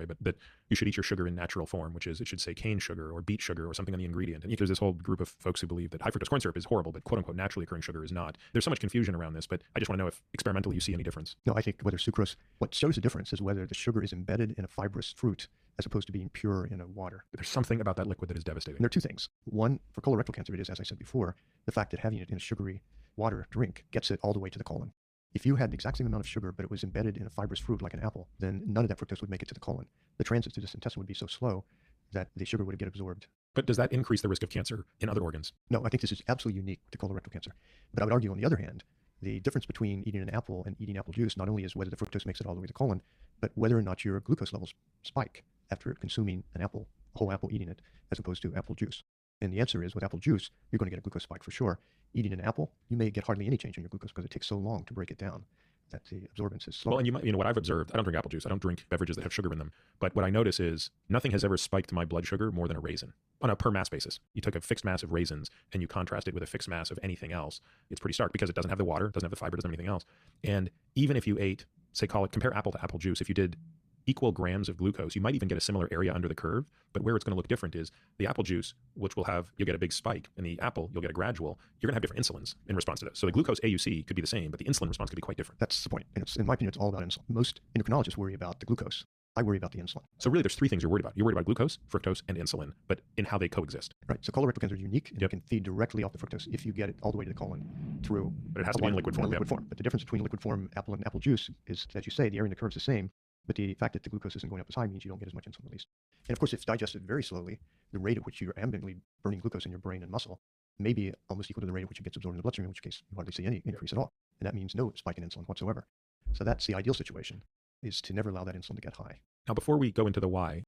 way, but that you should eat your sugar in natural form, which is it should say cane sugar or beet sugar or something on the ingredient. And there's this whole group of folks who believe that high fructose corn syrup is horrible, but quote unquote naturally occurring sugar is not. There's so much confusion around this, but I just want to know if experimentally you see any difference. No, I think whether sucrose, what shows the difference is whether the sugar is embedded in a fibrous fruit as opposed to being pure in a water. There's something about that liquid that is devastating. And there are two things. One, for colorectal cancer, it is, as I said before, the fact that having it in a sugary water drink gets it all the way to the colon. If you had the exact same amount of sugar, but it was embedded in a fibrous fruit like an apple, then none of that fructose would make it to the colon. The transit to this intestine would be so slow that the sugar would get absorbed. But does that increase the risk of cancer in other organs? No, I think this is absolutely unique to colorectal cancer. But I would argue, on the other hand, the difference between eating an apple and eating apple juice not only is whether the fructose makes it all the way to the colon, but whether or not your glucose levels spike after consuming an apple, a whole apple, eating it, as opposed to apple juice. And the answer is, with apple juice, you're going to get a glucose spike for sure. Eating an apple, you may get hardly any change in your glucose because it takes so long to break it down that the absorbance is slow. Well, and you know what I've observed, I don't drink apple juice. I don't drink beverages that have sugar in them. But what I notice is nothing has ever spiked my blood sugar more than a raisin on a per mass basis. You took a fixed mass of raisins and you contrast it with a fixed mass of anything else. It's pretty stark because it doesn't have the water, doesn't have the fiber, doesn't have anything else. And even if you ate, say, compare apple to apple juice, if you did equal grams of glucose, you might even get a similar area under the curve, but where it's going to look different is the apple juice, which you'll get a big spike, and the apple, you'll get a gradual. You're going to have different insulins in response to those. So the glucose AUC could be the same, but the insulin response could be quite different. That's the point. And in my opinion, it's all about insulin. Most endocrinologists worry about the glucose. I worry about the insulin. So really, there's three things you're worried about. You're worried about glucose, fructose, and insulin, but in how they coexist. Right. So colorectal cancer is unique, and you can feed directly off the fructose if you get it all the way to the colon through. But it has to be in liquid form. Liquid form. But the difference between liquid form apple and apple juice is, as you say, the area in the curve is the same. But the fact that the glucose isn't going up as high means you don't get as much insulin released. And of course, if it's digested very slowly, the rate at which you're ambient burning glucose in your brain and muscle may be almost equal to the rate at which it gets absorbed in the bloodstream, in which case you hardly see any increase at all. And that means no spike in insulin whatsoever. So that's the ideal situation, is to never allow that insulin to get high. Now, before we go into the why,